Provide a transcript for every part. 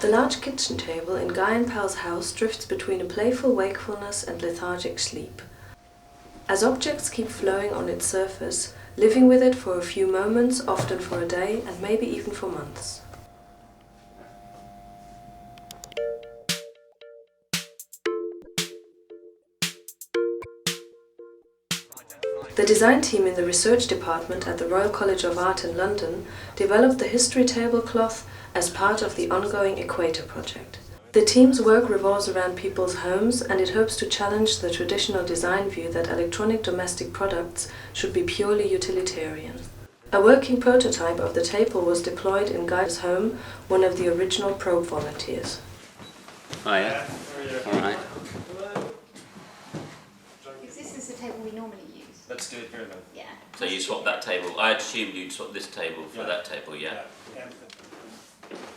The large kitchen table in Guy and Pal's house drifts between a playful wakefulness and lethargic sleep. As objects keep flowing on its surface, living with it for a few moments, often for a day, and maybe even for months. The design team in the research department at the Royal College of Art in London developed the History Tablecloth as part of the ongoing Equator project. The team's work revolves around people's homes, and it hopes to challenge the traditional design view that electronic domestic products should be purely utilitarian. A working prototype of the table was deployed in Guy's home, one of the original probe volunteers. Oh yeah? All right. This is the table we normally use. Let's do it here then. Yeah. So you swap that table. I assumed you'd swap this table for that table, yeah?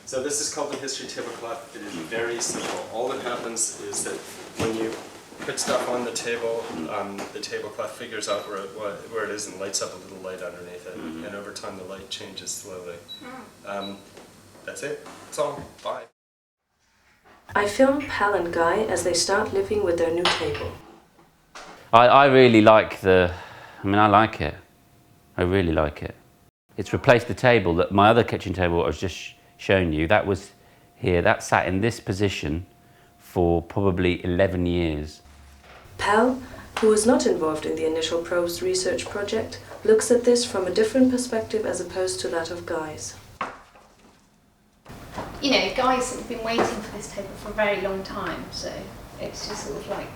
So this is called the History Tablecloth. It is very simple. All that happens is that when you put stuff on the tablecloth figures out where it is and lights up a little light underneath it. And over time the light changes slowly. That's it. That's all. Bye. I film Pal and Guy as they start living with their new table. I really like I like it. I really like it. It's replaced the table that my other kitchen table I was just showing you. That was here. That sat in this position for probably 11 years. Pal, who was not involved in the initial probe's research project, looks at this from a different perspective as opposed to that of Guy's. You know, Guy's sort of been waiting for this table for a very long time, so it's just sort of like,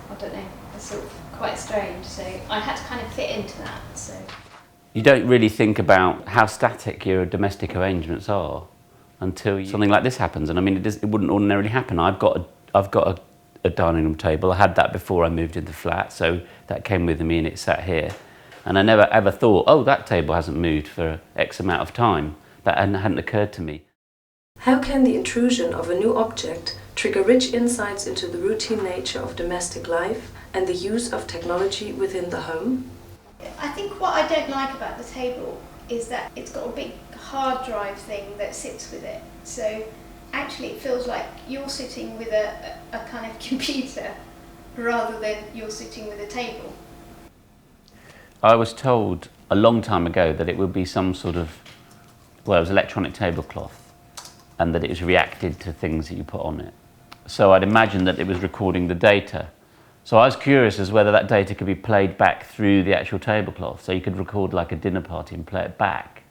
I don't know, it's sort of quite strange. So I had to kind of fit into that. So You don't really think about how static your domestic arrangements are until something like this happens. And I mean, it wouldn't ordinarily happen. I've got a dining room table. I had that before I moved into the flat, so that came with me and it sat here. And I never ever thought, oh, that table hasn't moved for X amount of time. That hadn't occurred to me. How can the intrusion of a new object trigger rich insights into the routine nature of domestic life and the use of technology within the home? I think what I don't like about the table is that it's got a big hard drive thing that sits with it. So actually it feels like you're sitting with a kind of computer rather than you're sitting with a table. I was told a long time ago that it would be some sort of, well, it was electronic tablecloth, and that it was reacted to things that you put on it. So I'd imagine that it was recording the data. So I was curious as whether that data could be played back through the actual tablecloth, so you could record like a dinner party and play it back.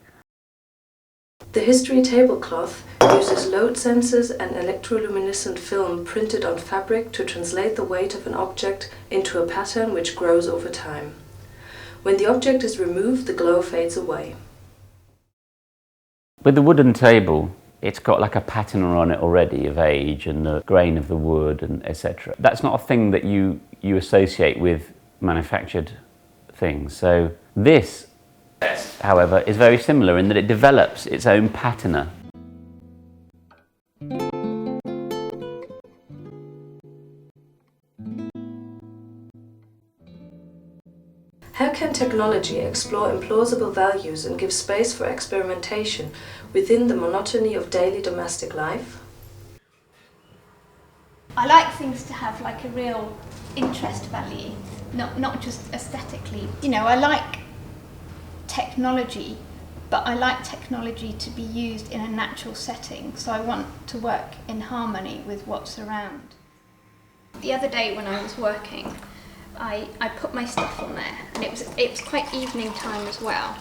The History Tablecloth uses load sensors and electroluminescent film printed on fabric to translate the weight of an object into a pattern which grows over time. When the object is removed, the glow fades away. With the wooden table, it's got like a pattern on it already of age and the grain of the wood and etc. That's not a thing that you associate with manufactured things. So this, however, is very similar in that it develops its own patina. How can technology explore implausible values and give space for experimentation within the monotony of daily domestic life? I like things to have like a real interest value, not just aesthetically. You know, I like technology, but I like technology to be used in a natural setting, so I want to work in harmony with what's around. The other day when I was working, I put my stuff on there, and it was quite evening time as well.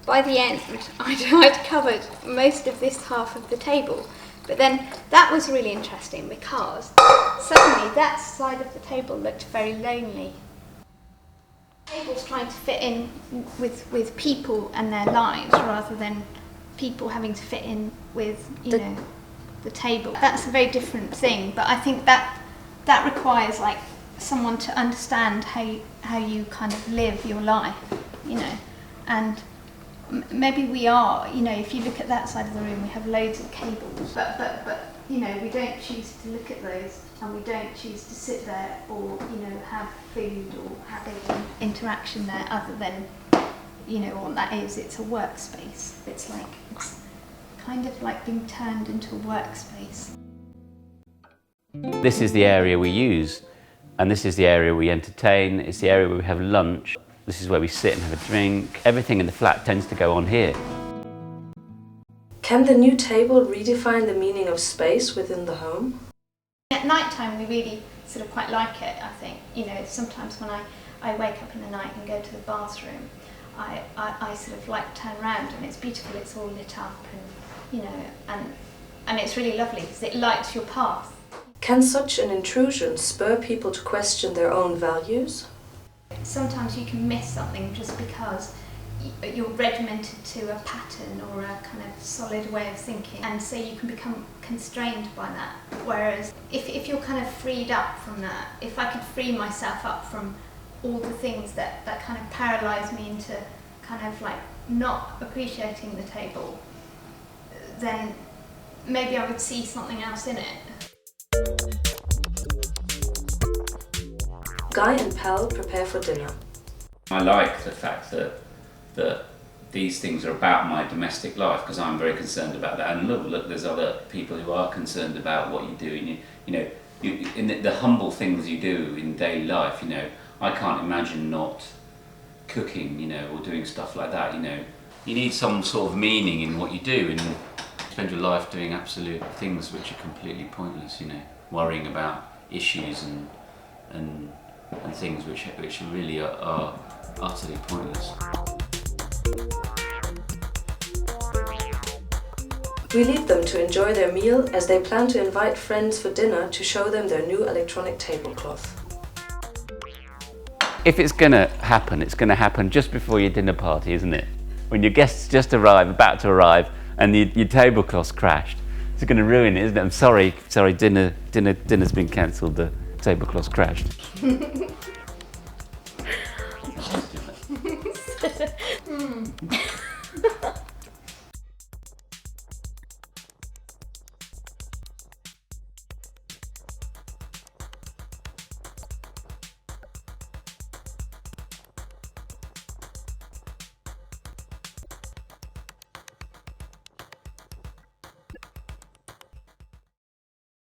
By the end, I'd covered most of this half of the table, but then that was really interesting because suddenly that side of the table looked very lonely. The table's trying to fit in with people and their lives rather than people having to fit in with the table. That's a very different thing, but I think that requires like someone to understand how you kind of live your life, you know, and maybe we are, you know, if you look at that side of the room, we have loads of cables, but you know, we don't choose to look at those, and we don't choose to sit there or, you know, have food or have any interaction there other than, you know, what that is. It's a workspace. It's kind kind of like being turned into a workspace. This is the area we use, and this is the area we entertain. It's the area where we have lunch. This is where we sit and have a drink. Everything in the flat tends to go on here. Can the new table redefine the meaning of space within the home? At night time we really sort of quite like it, I think. You know, sometimes when I wake up in the night and go to the bathroom, I sort of like turn around and it's beautiful, it's all lit up and, you know, and it's really lovely because it lights your path. Can such an intrusion spur people to question their own values? Sometimes you can miss something just because you're regimented to a pattern or a kind of solid way of thinking, and so you can become constrained by that. Whereas if you're kind of freed up from that, if I could free myself up from all the things that kind of paralyse me into kind of like not appreciating the table, then maybe I would see something else in it. Guy and Pal prepare for dinner. I like the fact that these things are about my domestic life, because I'm very concerned about that. And look, there's other people who are concerned about what you do. And in the humble things you do in daily life, I can't imagine not cooking, or doing stuff like that. You need some sort of meaning in what you do, and you spend your life doing absolute things which are completely pointless. Worrying about issues and things which really are utterly pointless. We leave them to enjoy their meal as they plan to invite friends for dinner to show them their new electronic tablecloth. If it's going to happen, it's going to happen just before your dinner party, isn't it? When your guests just arrive, about to arrive, and your tablecloth's crashed. It's going to ruin it, isn't it? I'm sorry, dinner's been cancelled, the tablecloth's crashed.